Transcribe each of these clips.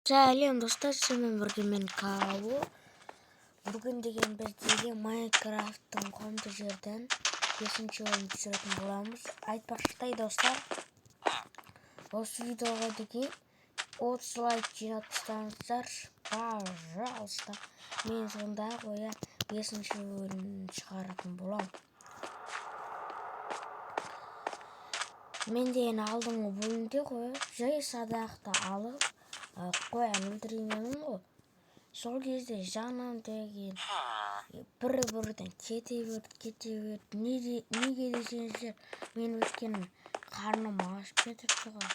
Сәлем достар, сізбен бірге мен Као. Бүгін деген біздегі Майнкрафттың құмды жерден 5-ші ойын түсіретін боламыз. Айтпақшыдай достар, осы видеоға деген 30 лайк жинап тастаңыздар, пожалуйста. Мен сонда қоя 5-ші ойын шығаратын болам. Мен деген алдыңғы бөлімде қоя жай садақты алып қоян өлтіргенмін ғой. Сол кезде жаным деген бір-бірден кете берді. Неге десеңіздер, мен өткенім қарным ашып кетіпті ғой.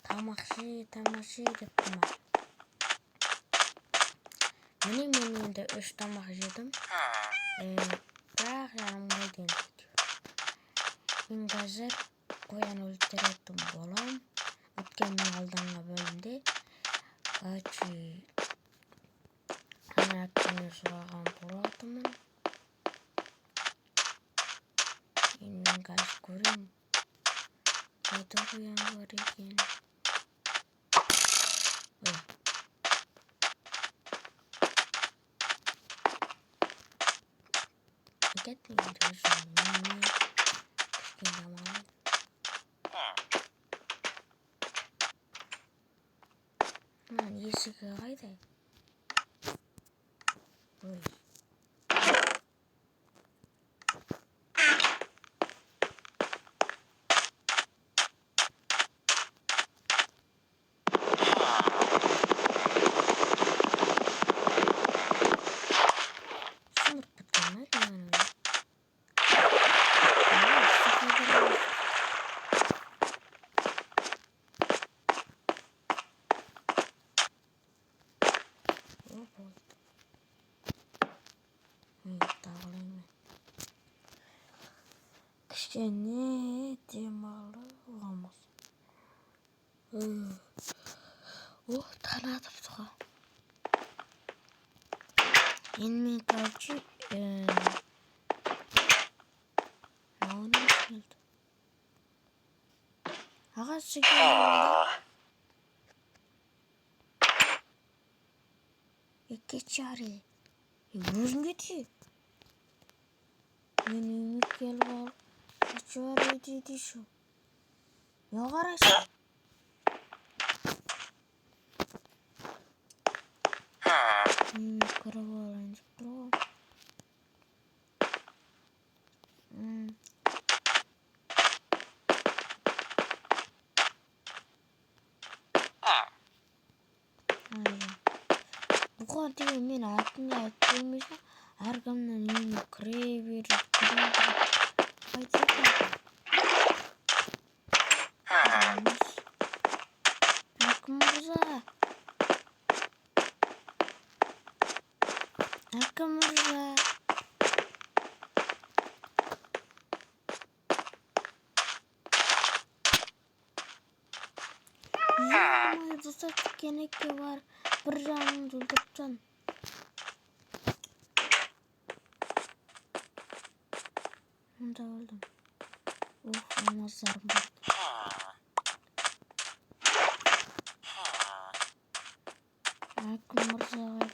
Тамақ жей депті ма. Міне мен енді 3 тамақ жедім. Бірақ жанымға келмейді. Мен қазір қоян өлтіретін болам. Өткеннің алдыңғы бөлімде әкімнен сұраған болатынмын. Мен қазір көрейін, қайда қоян бар екен. Есігі қайда? Кішкене демалы оламыз. Таң атып тұға. Енді мен короче мауына келді. Аға сүйген кетшари. Өзің кетші. Мен үйіме келіп алып кетшари дейді шу. Не қарайсың? Үйіме кіріп алайын деп тұр ғой. Бұған деген мен артында айтып көрмейсің, әркімнің үйіне кіре береді. Әкім мырза. Әкім мырза. Достар, кенекке бар. Bir canını doldurtacaksın. Bunu da öldüm. Olmazlarım var. Hakkım mırza var.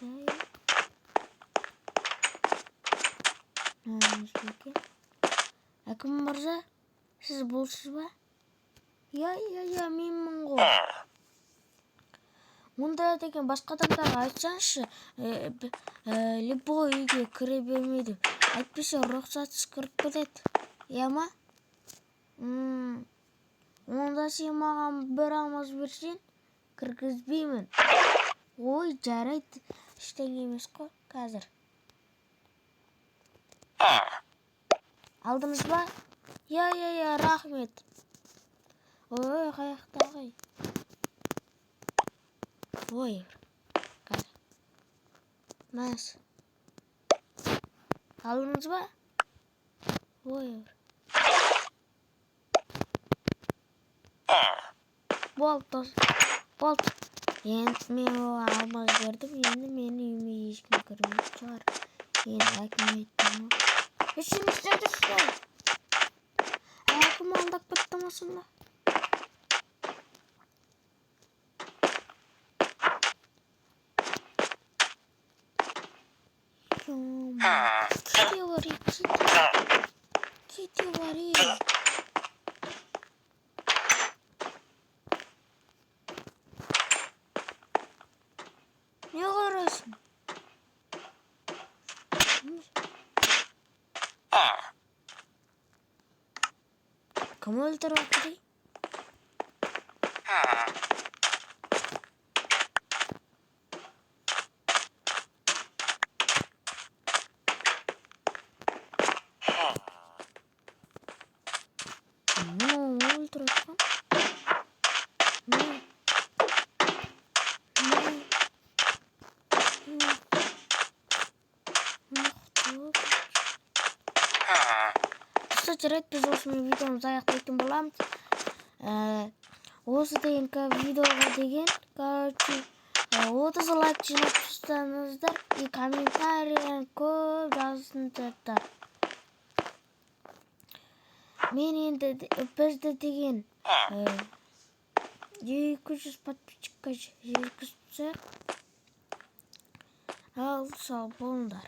Hakkım mırza. Siz bulsuz ba? Ya менмін ғой. Мұнда деген басқа адамдарға айтсаңшы, любой үйге кіре бермейді. Әйтпесе рұқсатсыз кіріп кетеді. Я ма? Онда сен маған бір алмаз берсең, кіргізбеймін. Ой, жарайды. Ештеңе емес қой қазір. Алдыңыз ба? Я, рахмет. Ой, қаяқта қай. Ой, қазір. Мәс. Алдыңыз ба? Ой. Болды. Енді мен алмаз бердім. Енді мен үйіме ешкім кірмейді шығар. Енді әкім еттім. Үшін істедірсің. Әкім алдап кетті ма сонда? Кете бар, кете бар. Не қарайсың? Кім өлтіріп жатыр? Өлтіріп жатқан? Жарайды, біз осымен видеомызды аяқтайтын боламыз. Осы дейінгі видеоға деген 30 лайк жинап тұрсаңыздар и комментарияны көп жазыңыздар. Мен енді бізді деген 200 подписчикқа жеткізсек, ал сау болыңдар.